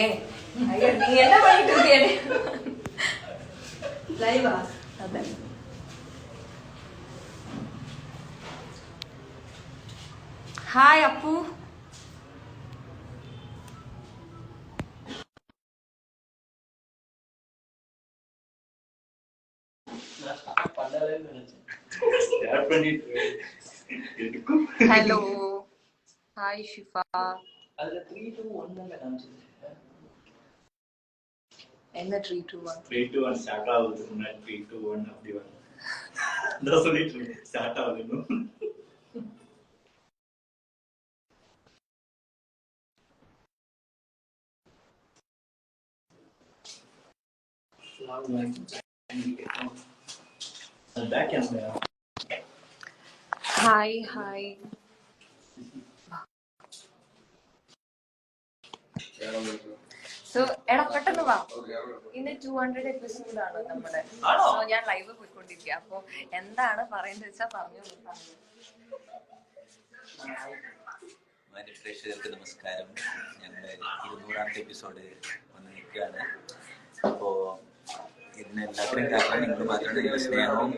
ஏன் ஐயா நீ என்ன பண்ணிட்டு இருக்கீங்க? லைவா? அத ஹாய் அப்பு. Hello hi Shifa. அதுல 3 2 1 ல காமிச்சது. என்ன 3 2 1? 3 2 1 ஸ்டார்ட் ஆகுது. 3 2 1 அப்படி வரும். நான் சொல்லிட்டு இருக்கேன் ஸ்டார்ட் ஆகுது. Back camera. Hi, hi. So, എടാ പെട്ടെന്ന് വാ. ഇന്ന് 200 എപ്പിസോഡ് ആണ് നമ്മുടെ. സോ ഞാൻ ലൈവ് പോയിക്കൊണ്ടിരിക്കുക. അപ്പൊ എന്താണ് പറയുന്നത് വെച്ചാ പറഞ്ഞു. പ്രേക്ഷകർക്ക് നമസ്കാരം. ഞങ്ങളുടെ 200ാമത്തെ എപ്പിസോഡ് വന്ന് നിൽക്കുകയാണ്. അപ്പോ ഇതിന് എല്ലാത്തിനും കാരണം നിങ്ങൾ മാത്രമാണ്. നിങ്ങളുടെ സ്നേഹവും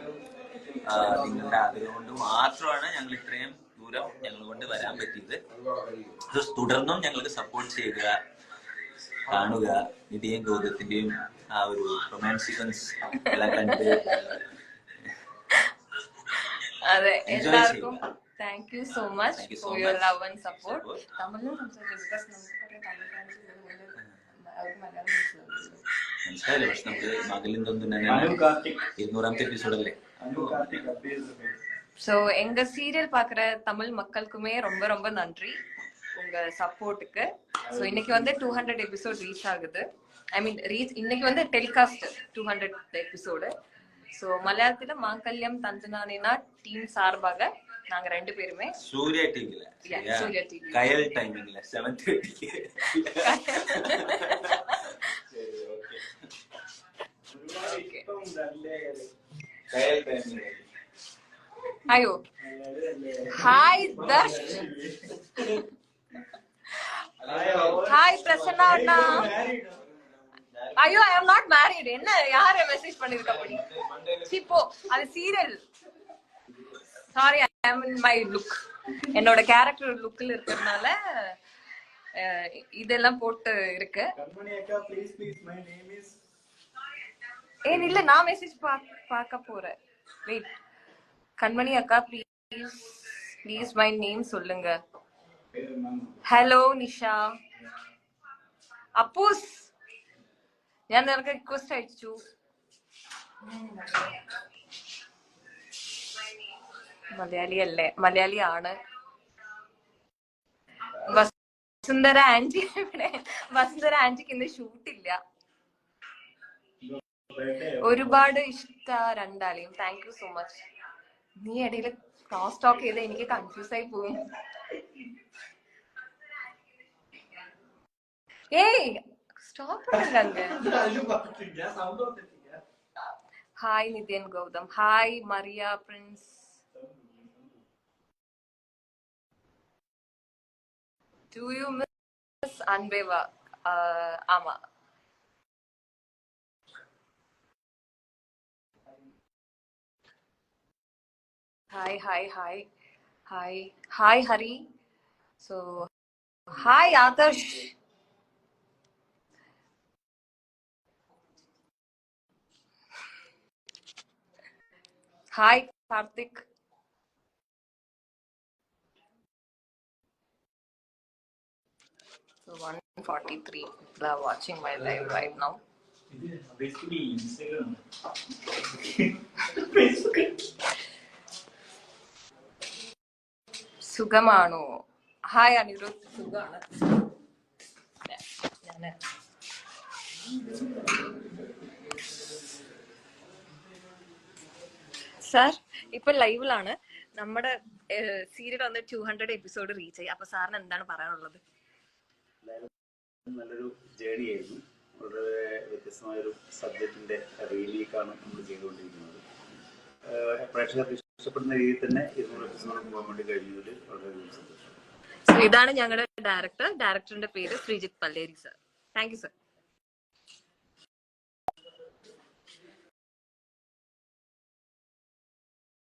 നിങ്ങളുടെ ആഗ്രഹം കൊണ്ട് മാത്രമാണ് ഞങ്ങൾ ഇത്രയും ദൂരം ഞങ്ങൾ കൊണ്ട് വരാൻ പറ്റിയത്. തുടർന്നും ഞങ്ങൾക്ക് സപ്പോർട്ട് ചെയ്യുക, കാണുക. നിധിയും ഗൗതത്തിന്റെയും ആ ഒരു റൊമാൻസ് സീക്വൻസ് എല്ലാം കണ്ട് അതെ എല്ലാവർക്കും thank you so much for your love and support. തമിഴിലും മനസ്സിലായില്ലേ? പക്ഷെ നമുക്ക് മകളിൽ തന്നെ 200ാമത്തെ എപ്പിസോഡല്ലേ. ஸோ எங்க சீரியல் பாக்குற தமிழ் மக்களுக்குமே ரொம்ப ரொம்ப நன்றி உங்க சப்போர்ட்டுக்கு. ஸோ இன்னைக்கு வந்து 200 எபிசோட் ரீச் ஆகுது. ஐ மீன் ரீச் இன்னைக்கு வந்து டெலிகாஸ்ட் 200 எபிசோடு. ஸோ மலையாளத்துல மாங்கல்யம் தந்துனானேனா டீம் சார்பாக நாங்க 2 பேருமே சூர்யா டிவில சூர்யா டிவி கயல் டைமிங்ல 7:30 கயல் டைமிங். അയ്യോ ഹായ് ദർശ്. ഹായ് പ്രസന്ന അണ്ണா. ஐயோ ஐ அம் நாட் மேரிட். என்ன யாரை மெசேஜ் பண்ணிருக்க அப்படி? சிப்போ அது serial. Sorry I am in my look. என்னோட கேரக்டர் லுக்ல இருக்கறனால இதெல்லாம் போட்டு இருக்கு. கண்மணி அக்கா please please my name is ஏன் இல்ல நான் மெசேஜ் பார்க்க போறேன். வெயிட் கண்மணி அக்கா ப்ளீஸ் ப்ளீஸ் மை நேம் சொல்லுங்க. ഹലോ നിഷ. അപ്പൂസ് ഞാൻ നിനക്ക് റിക്വസ്റ്റ് അയച്ചു. മലയാളി അല്ലേ? മലയാളി ആണ്. വസുന്ധര ആന്റി ഇവിടെ. വസുന്ധര ആന്റിക്ക് ഇന്ന് ഷൂട്ടില്ല. ഒരുപാട് ഇഷ്ട രണ്ടാളെയും. Thank you so much. നീ ഇടയിൽ ക്രോസ് ടോക്ക് ചെയ്ത് എനിക്ക് കൺഫ്യൂസ് ആയി പോകും. ഏയ് സ്റ്റോപ്പ് பண்ணுங்க. Hi Nithin Gautham. Hi Maria Prince. Do you miss അൻവേവ? ആമാ. Hi hi hi hi hi Hari. So hi Adarsh. Hi Karthik. So 143 people are watching my live right now. Basically Instagram. സുഖമാണോ? ഹായ് അനിരുദ്ധ്. സുഖമാണ്. സാർ ഇപ്പൊ ലൈവിലാണ്. നമ്മുടെ സീരിയൽ വന്ന് 200 എപ്പിസോഡ് റീച്ച് ആയി. അപ്പൊ സാറിന് എന്താണ് പറയാനുള്ളത്? നല്ലൊരു ജേർണി ആയിരുന്നു. വളരെ വ്യത്യസ്തമായൊരു സബ്ജക്റ്റിന്റെ റീമേക്കാണ് നമ്മൾ ചെയ്തുകൊണ്ടിരിക്കുന്നത്. പ്രേക്ഷകർക്ക് ഇഷ്ടപ്പെടുന്ന രീതിയിൽ തന്നെ 200 എപ്പിസോഡ് പോകാൻ വേണ്ടി കഴിഞ്ഞതിൽ വളരെ സന്തോഷം. ഇതാണ് ഞങ്ങളുടെ ഡയറക്ടറിന്റെ പേര് Sreejith Palleri sir. Thank you sir.